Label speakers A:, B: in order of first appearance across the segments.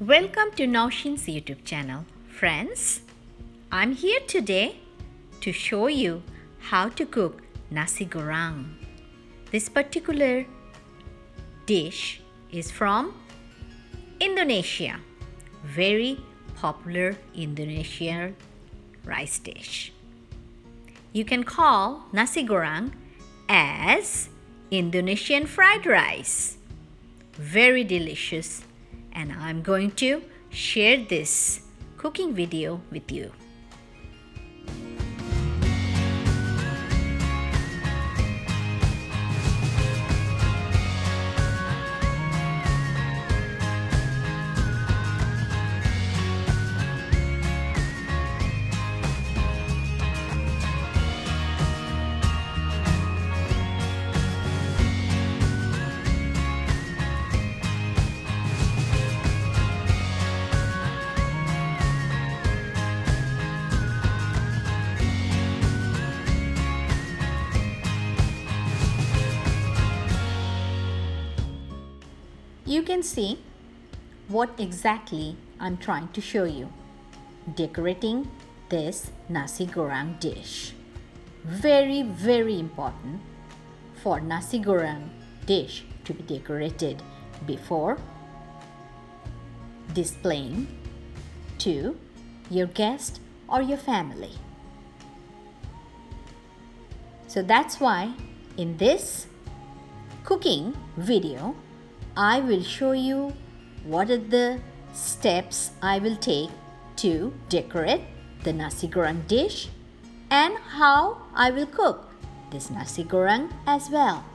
A: Welcome to Nausheen's YouTube channel. Friends, I'm here today to show you how to cook nasi goreng. This particular dish is from Indonesia. Very popular Indonesian rice dish. You can call nasi goreng as Indonesian fried rice. Very delicious, and I'm going to share this cooking video with you. You can see what exactly I'm trying to show you. Decorating this nasi goreng dish. Very important for nasi goreng dish to be decorated before displaying to your guest or your family. So that's why in this cooking video I will show you what are the steps I will take to decorate the nasi goreng dish and how I will cook this nasi goreng as well.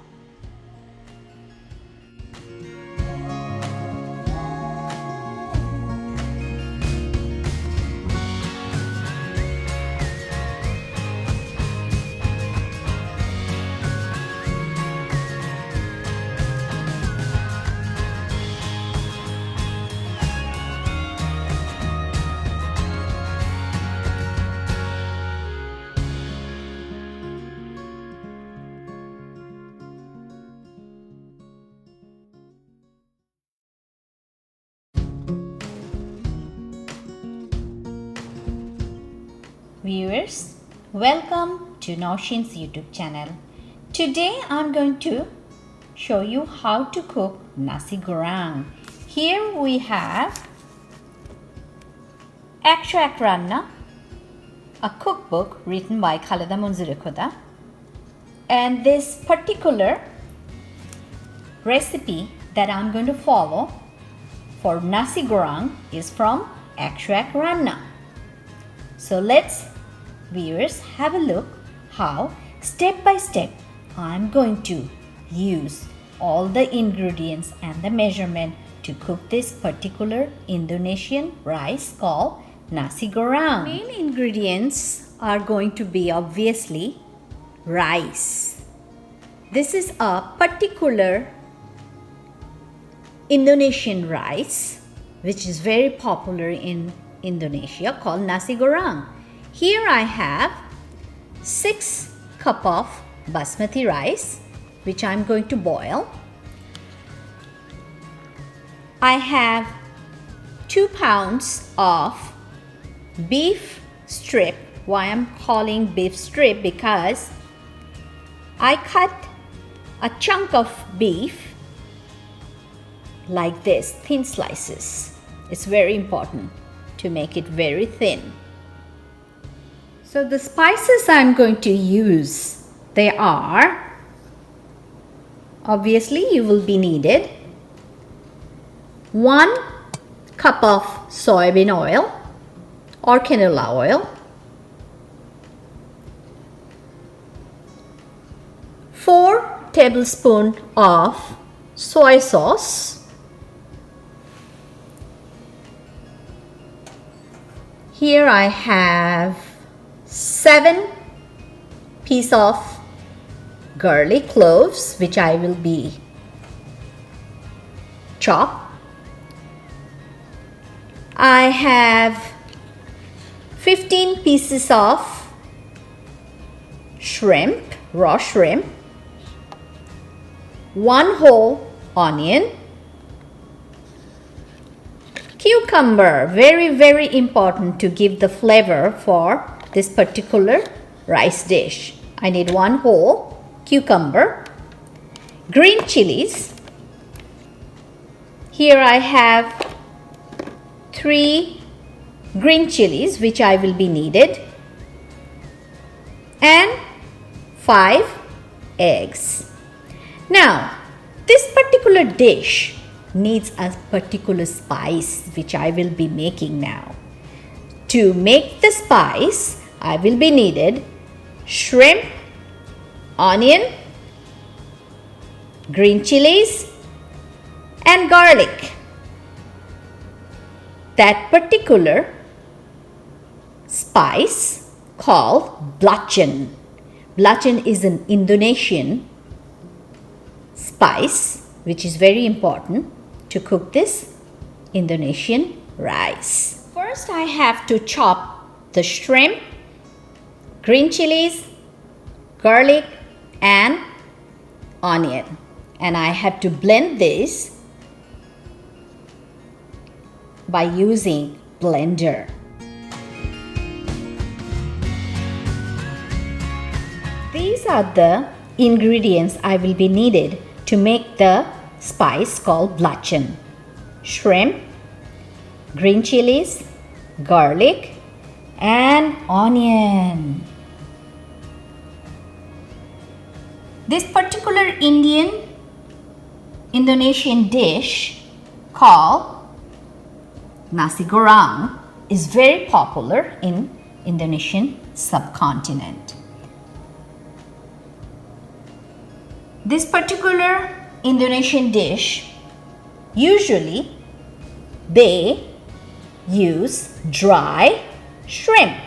A: Viewers, welcome to Nausheen's YouTube channel. Today I'm going to show you how to cook nasi goreng. Here we have Extract Ranna, a cookbook written by Khaleda Munzirikhoda, and this particular recipe that I'm going to follow for nasi goreng is from Extract Ranna. So let's viewers have a look how step by step I'm going to use all the ingredients and the measurement to cook this particular Indonesian rice called nasi goreng. Main ingredients are going to be obviously rice. This is a particular Indonesian rice which is very popular in Indonesia called nasi goreng. Here I have 6 cups of basmati rice which I'm going to boil. I have 2 pounds of beef strip. Why I'm calling beef strip? Because I cut a chunk of beef like this, thin slices. It's very important to make it very thin. So the spices I'm going to use, they are, obviously you will be needed 1 cup of soybean oil or canola oil, 4 tablespoons of soy sauce, here I have 7 pieces of garlic cloves which I will be chop. I have 15 pieces of shrimp, raw shrimp, 1 whole onion, cucumber, very important to give the flavor for this particular rice dish. I need 1 whole cucumber. Green chilies. Here I have 3 green chilies which I will be needed, and 5 eggs. Now this particular dish needs a particular spice which I will be making now. To make the spice, I will be needed shrimp, onion, green chilies and garlic. That particular spice called belacan. Belacan is an Indonesian spice which is very important to cook this Indonesian rice. First I have to chop the shrimp, green chilies, garlic and onion, and I have to blend this by using blender. These are the ingredients I will be needed to make the spice called belacan. Shrimp, green chilies, garlic and onion. This particular Indonesian dish called nasi goreng is very popular in Indonesian subcontinent. This particular Indonesian dish, usually they use dry shrimp.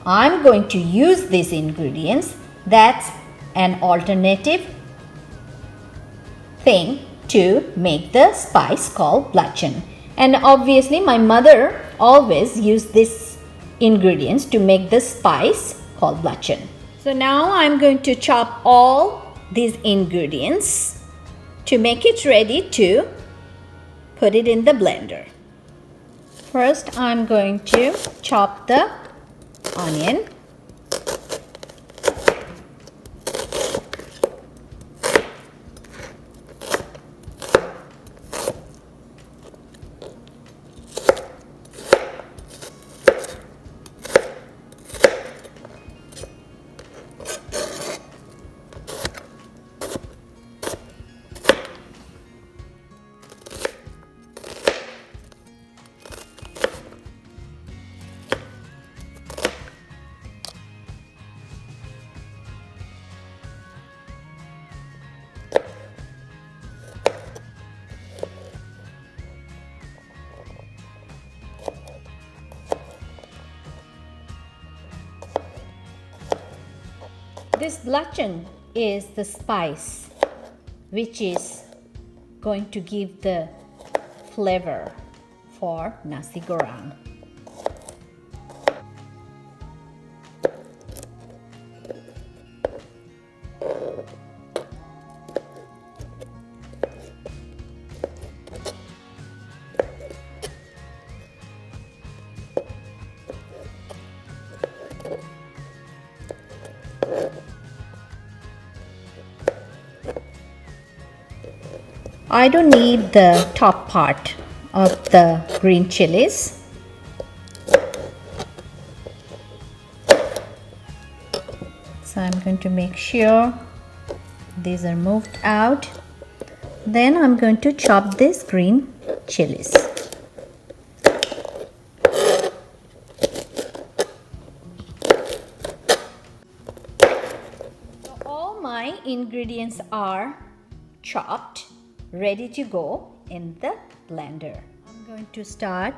A: I'm going to use these ingredients. That's an alternative thing to make the spice called belacan. And obviously my mother always used these ingredients to make the spice called belacan. So now I'm going to chop all these ingredients to make it ready to put it in the blender. First I'm going to chop the onion. This belacan is the spice which is going to give the flavor for nasi goreng. I don't need the top part of the green chilies. So I'm going to make sure these are moved out. Then I'm going to chop these green chilies. So all my ingredients are chopped, ready to go in the blender. I'm going to start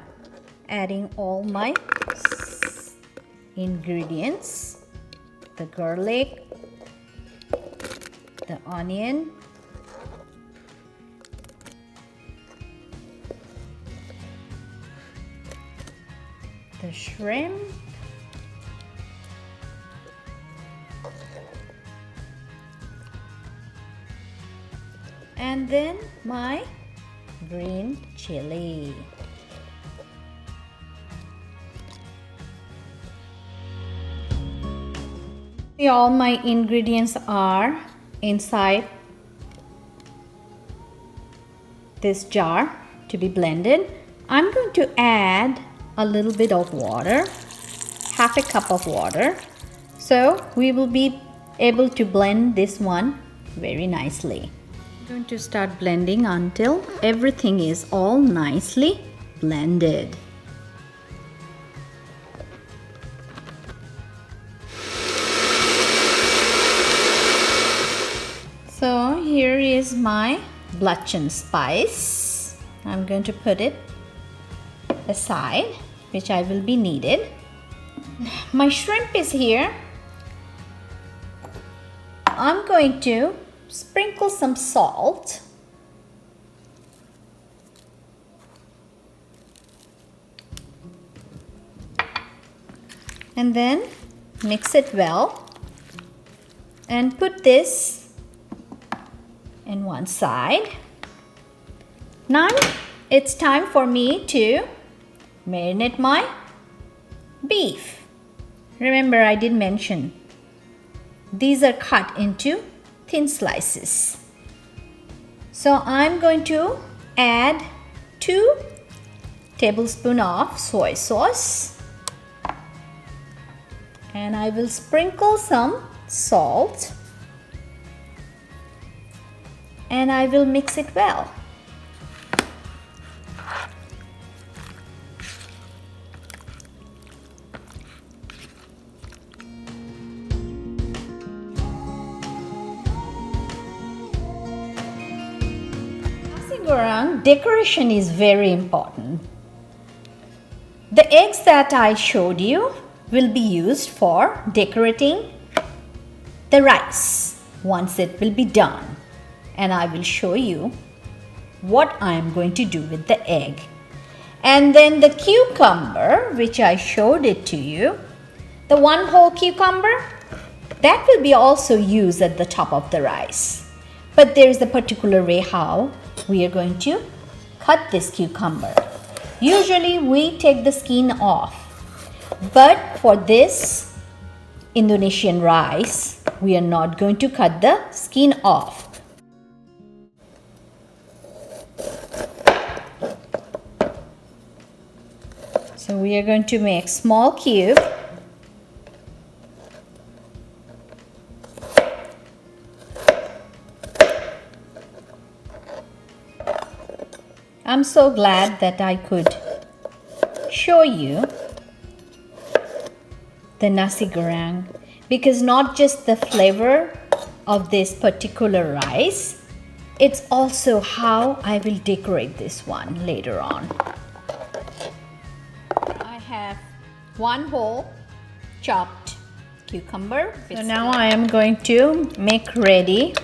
A: adding all my ingredients: the garlic, the onion, the shrimp, and then my green chili. All my ingredients are inside this jar to be blended. I'm going to add a little bit of water, half a cup of water. So we will be able to blend this one very nicely. I'm going to start blending until everything is all nicely blended. So here is my BELACHEAN spice. I'm going to put it aside, which I will be needed. My shrimp is here. I'm going to sprinkle some salt. And then mix it well and put this in one side. Now it's time for me to marinate my beef. Remember, I did mention these are cut into thin slices. So I'm going to add 2 tablespoons of soy sauce, and I will sprinkle some salt, and I will mix it well. Nasi goreng decoration is very important. The eggs that I showed you will be used for decorating the rice once it will be done. And I will show you what I am going to do with the egg. And then the cucumber, which I showed it to you, the one whole cucumber, that will be also used at the top of the rice. But there is a particular way how we are going to cut this cucumber. Usually we take the skin off, but for this Indonesian rice, we are not going to cut the skin off. So we are going to make small cube. I'm so glad that I could show you the nasi goreng, because not just the flavor of this particular rice, it's also how I will decorate this one later on. Have 1 whole chopped cucumber. So now I am going to make ready.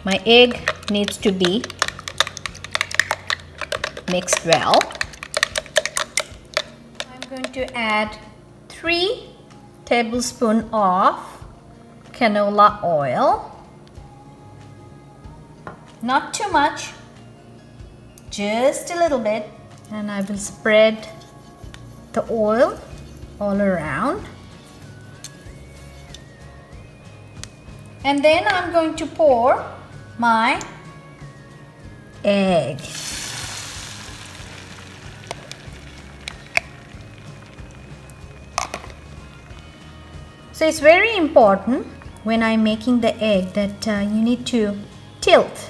A: My egg needs to be mixed well. I'm going to add 3 tablespoons of canola oil. Not too much, just a little bit, and I will spread the oil all around. And then I'm going to pour my egg. So it's very important when I'm making the egg that you need to tilt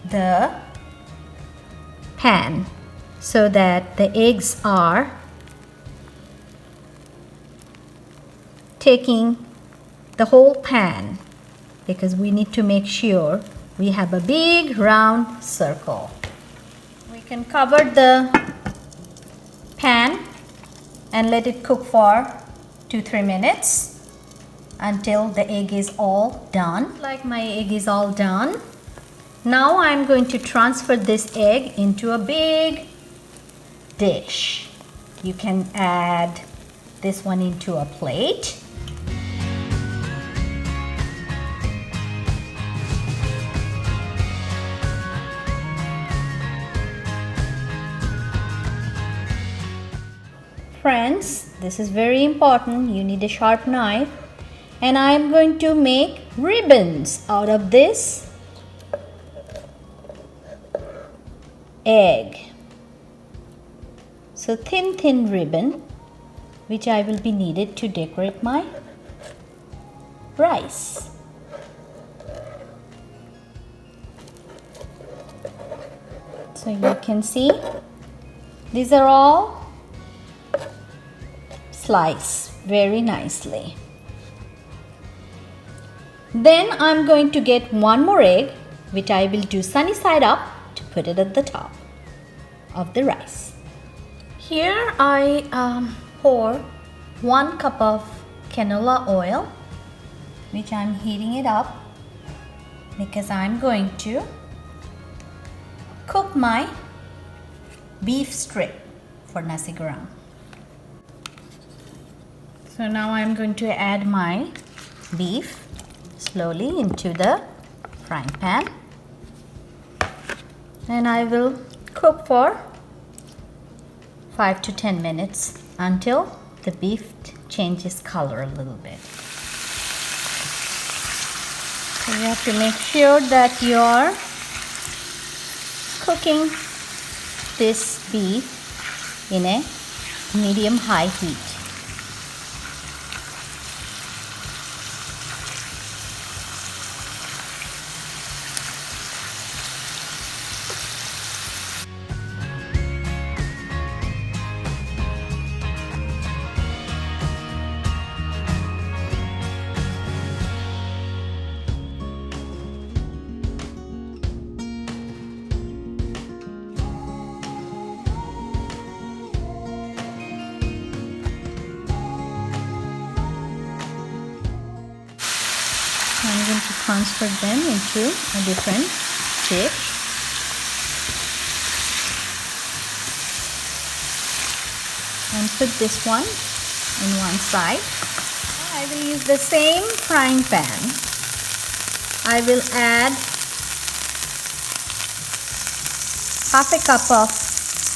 A: the pan so that the eggs are taking the whole pan, because we need to make sure we have a big round circle. We can cover the pan and let it cook for 2-3 minutes until the egg is all done. Like my egg is all done. Now I'm going to transfer this egg into a big dish. You can add this one into a plate. Friends, this is very important. You need a sharp knife and I am going to make ribbons out of this egg. So thin ribbon, which I will be needed to decorate my rice. So you can see these are all sliced very nicely. Then I'm going to get one more egg, which I will do sunny side up to put it at the top of the rice. Here I pour 1 cup of canola oil, which I'm heating it up because I'm going to cook my beef strip for nasi goreng. So now I'm going to add my beef slowly into the frying pan, and I will cook for 5 to 10 minutes until the beef changes color a little bit. So you have to make sure that you're cooking this beef in a medium-high heat. I'm going to transfer them into a different dish. And put this one in one side. I will use the same frying pan. I will add half a cup of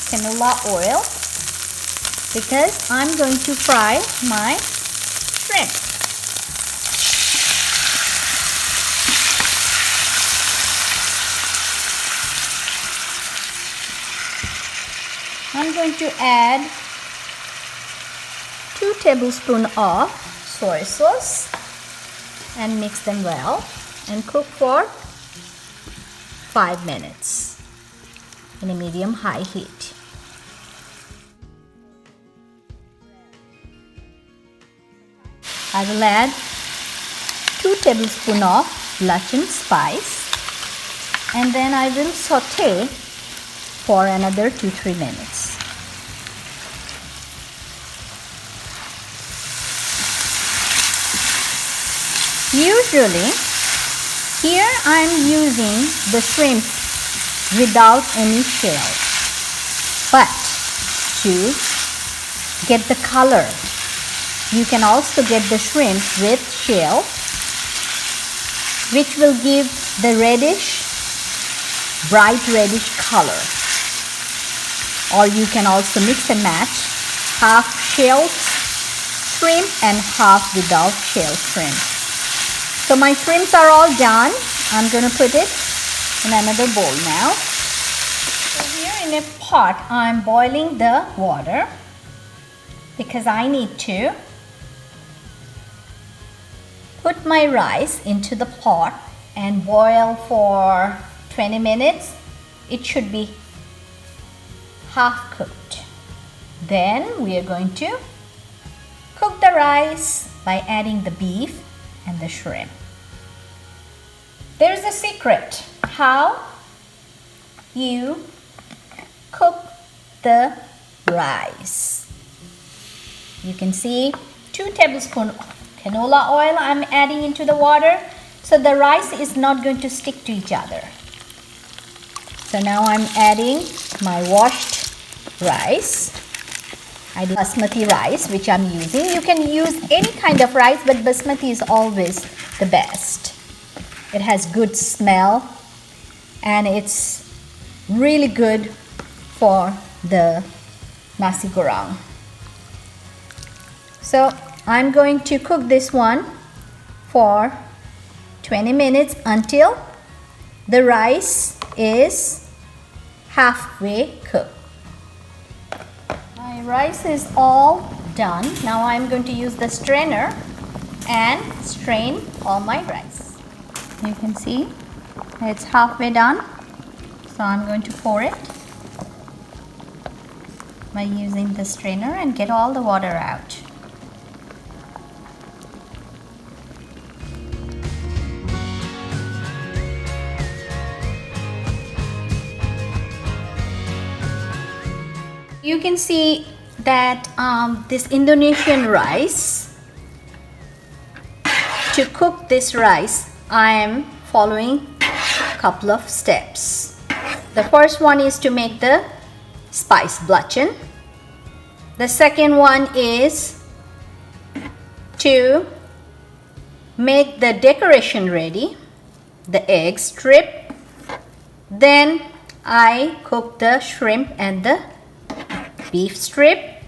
A: canola oil because I'm going to fry my shrimp. I'm going to add 2 tablespoons of soy sauce and mix them well and cook for 5 minutes in a medium-high heat. I will add 2 tablespoons of BELACHEAN SPICE, and then I will saute for another 2-3 minutes. Usually, here I am using the shrimp without any shell, but to get the color, you can also get the shrimp with shell, which will give the bright reddish color. Or you can also mix and match half shelled shrimp and half without shell shrimp. So my shrimps are all done. I'm going to put it in another bowl now. So here in a pot, I'm boiling the water because I need to put my rice into the pot and boil for 20 minutes. It should be half cooked. Then we are going to cook the rice by adding the beef and the shrimp. There's a secret how you cook the rice. You can see 2 tablespoons canola oil I'm adding into the water, so the rice is not going to stick to each other. So now I'm adding my washed rice. I do basmati rice, which I'm using. You can use any kind of rice, but basmati is always the best. It has good smell and it's really good for the nasi goreng. So I'm going to cook this one for 20 minutes until the rice is halfway cooked. My rice is all done. Now I'm going to use the strainer and strain all my rice. You can see it's halfway done. So I'm going to pour it by using the strainer and get all the water out. You can see that this Indonesian rice, to cook this rice, I am following a couple of steps. The first one is to make the spice belacan. The second one is to make the decoration ready, the egg strip. Then I cook the shrimp and the beef strip.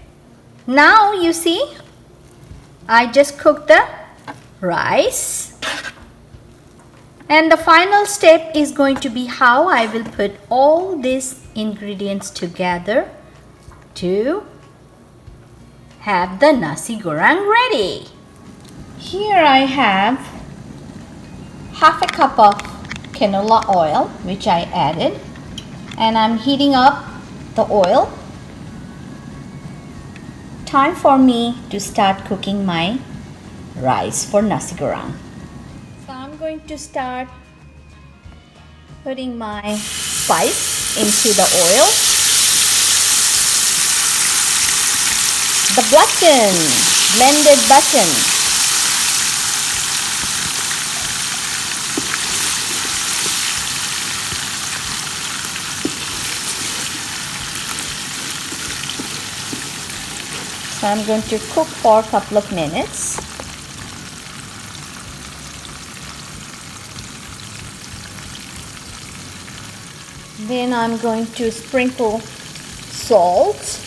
A: Now you see, I just cooked the rice. And the final step is going to be how I will put all these ingredients together to have the nasi goreng ready. Here I have half a cup of canola oil, which I added, and I'm heating up the oil. Time for me to start cooking my rice for nasi goreng. So I'm going to start putting my spice into the oil. The belacan, blended belacan. So I'm going to cook for a couple of minutes. Then I'm going to sprinkle salt.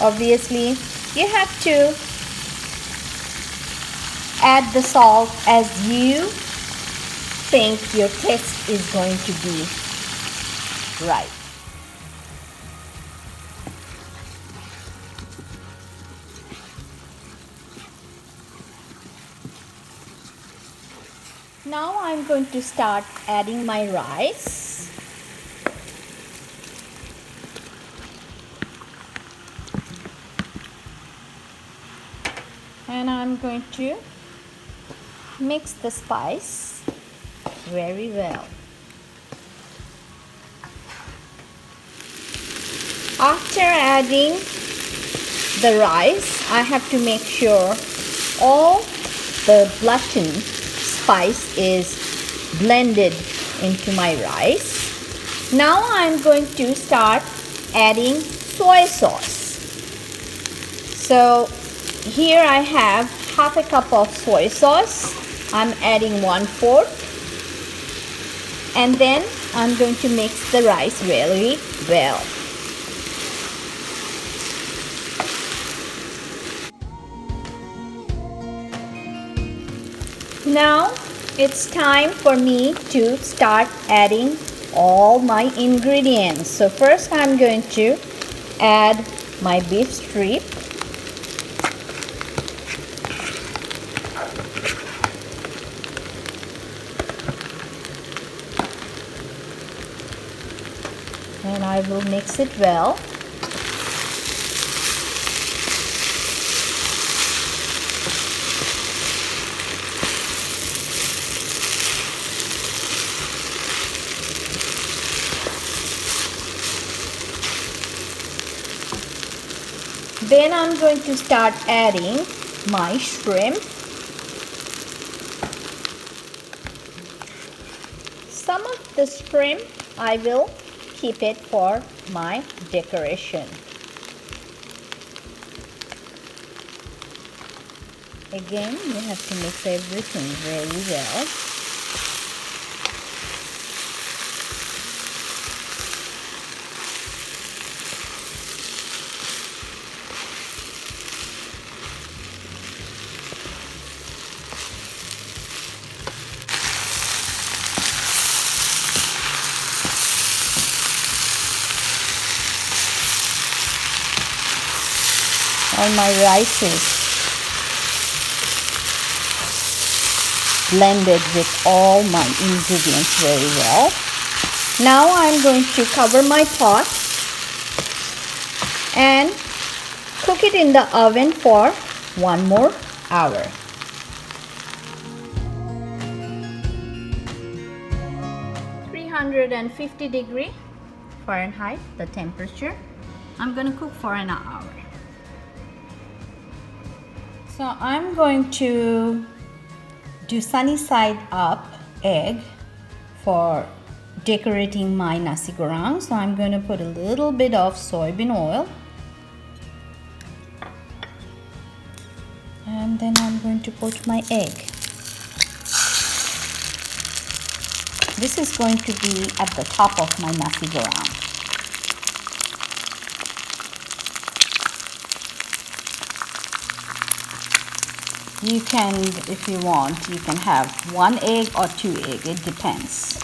A: Obviously, you have to add the salt as you think your taste is going to be right. Now I'm going to start adding my rice. And I'm going to mix the spice very well. After adding the rice, I have to make sure all the belacan spice is blended into my rice. Now I'm going to start adding soy sauce. So here I have half a cup of soy sauce. I'm adding 1/4, and then I'm going to mix the rice very well. Now it's time for me to start adding all my ingredients. So first I'm going to add my beef strip. And I will mix it well. Then I'm going to start adding my shrimp. Some of the shrimp I will keep it for my decoration. Again, you have to mix everything very well. All my rice is blended with all my ingredients very well. Now I'm going to cover my pot and cook it in the oven for 1 more hour. (350 Fahrenheit) the temperature. I'm going to cook for an hour. So I'm going to do sunny side up egg for decorating my nasi goreng. So I'm going to put a little bit of soybean oil, and then I'm going to put my egg. This is going to be at the top of my nasi goreng. You can, if you want, you can have 1 egg or 2 eggs, it depends.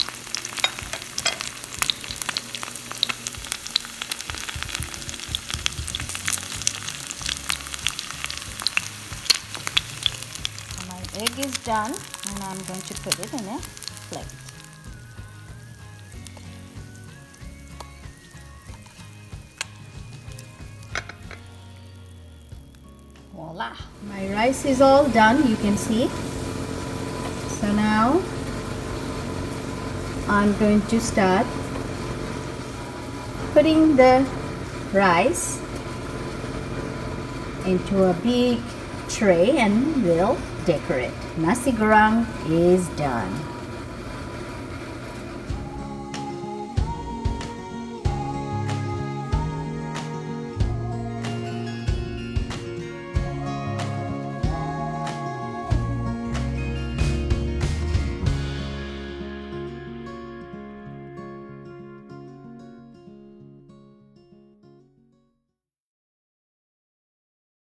A: My egg is done and I'm going to put it in a plate. Voila! My rice is all done, you can see. So now I'm going to start putting the rice into a big tray and we'll decorate. Nasi goreng is done.